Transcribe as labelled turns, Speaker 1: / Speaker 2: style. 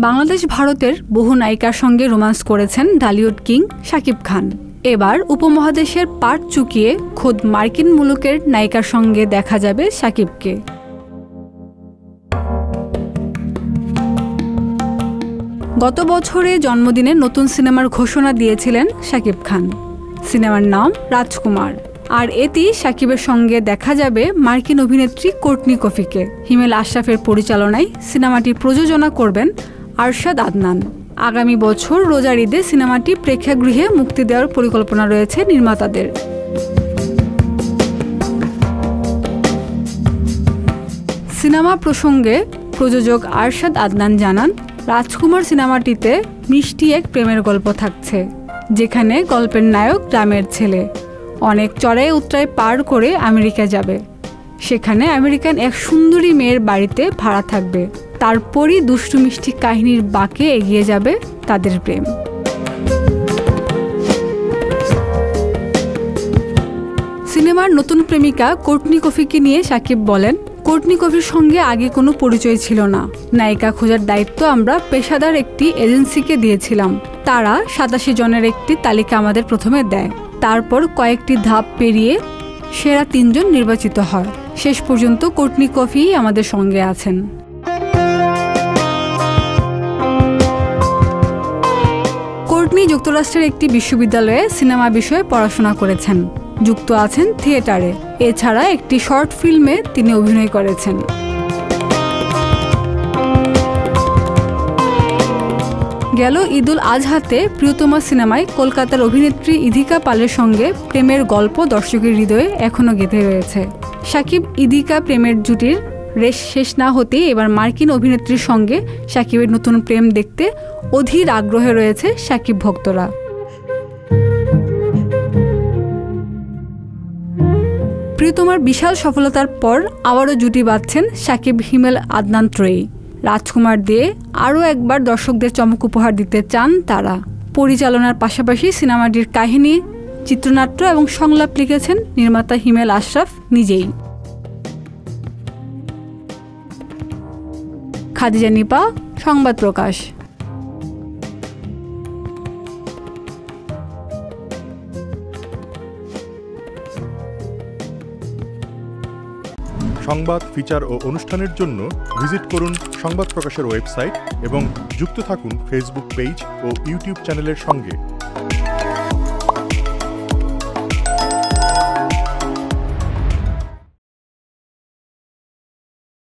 Speaker 1: বাংলাদেশ ভারতের বহু নায়িকার সঙ্গে রোমান্স করেছেন ঢালিউড কিং শাকিব খান। এবার উপমহাদেশের পাট চুকিয়ে খোদ মার্কিন মুলুকের নায়িকার সঙ্গে দেখা যাবে শাকিবকে। গত বছরে জন্মদিনে নতুন সিনেমার ঘোষণা দিয়েছিলেন শাকিব খান। সিনেমার নাম রাজকুমার। আর এতেই শাকিবের সঙ্গে দেখা যাবে মার্কিন অভিনেত্রী কোর্টনি কফিকে। হিমেল আশরাফের পরিচালনায় সিনেমাটি প্রযোজনা করবেন আরশাদ আদনান। আগামী বছর রোজার ঈদে সিনেমাটি প্রেক্ষাগৃহে মুক্তি দেওয়ার পরিকল্পনা রয়েছে নির্মাতাদের। সিনেমা প্রসঙ্গে প্রযোজক আরশাদ আদনান জানান, রাজকুমার সিনেমাটিতে মিষ্টি এক প্রেমের গল্প থাকছে, যেখানে গল্পের নায়ক গ্রামের ছেলে অনেক চড়াই উতরাই পার করে আমেরিকা যাবে। সেখানে আমেরিকান এক সুন্দরী মেয়ের বাড়িতে ভাড়া থাকবে। তারপরই দুষ্টু মিষ্টি কাহিনীর বাঁকে এগিয়ে যাবে তাদের প্রেম। সিনেমার নতুন প্রেমিকা কোর্টনি কফিকে নিয়ে শাকিব বলেন, কোর্টনি কফির সঙ্গে আগে কোনো পরিচয় ছিল না। নায়িকা খোঁজার দায়িত্ব আমরা পেশাদার একটি এজেন্সিকে দিয়েছিলাম। তারা 87 জনের একটি তালিকা আমাদের প্রথমে দেয়। তারপর কয়েকটি ধাপ পেরিয়ে সেরা 3 জন নির্বাচিত হয়। শেষ পর্যন্ত কোর্টনি কফি আমাদের সঙ্গে আছেন। কোর্টনি যুক্তরাষ্ট্রের একটি বিশ্ববিদ্যালয়ে সিনেমা বিষয়ে পড়াশোনা করেছেন। যুক্ত আছেন থিয়েটারে। এছাড়া একটি শর্ট ফিল্মে তিনি অভিনয় করেছেন। গেল ঈদুল আজহাতে প্রিয়তমা সিনেমায় কলকাতার অভিনেত্রী ইধিকা পালের সঙ্গে প্রেমের গল্প দর্শকের হৃদয়ে এখনও গেঁথে রয়েছে। শাকিব ইধিকা প্রেমের জুটির রেশ শেষ না হতেই এবার মার্কিন অভিনেত্রীর সঙ্গে শাকিবের নতুন প্রেম দেখতে অধীর আগ্রহে রয়েছে শাকিব ভক্তরা। প্রিয়তমার বিশাল সফলতার পর আবারও জুটি বাঁধছেন শাকিব হিমেল আদনান ত্রয়ী। রাজকুমার দিয়ে আরও একবার দর্শকদের চমক উপহার দিতে চান তারা। পরিচালনার পাশাপাশি সিনেমাটির কাহিনী, চিত্রনাট্য এবং সংলাপ লিখেছেন নির্মাতা হিমেল আশরাফ নিজেই। খাদিজা নিপা, সংবাদ প্রকাশ।
Speaker 2: সংবাদ, ফিচার ও অনুষ্ঠানের জন্য ভিজিট করুন সংবাদ প্রকাশের ওয়েবসাইট এবং যুক্ত থাকুন ফেসবুক পেজ ও ইউটিউব চ্যানেলের সঙ্গে।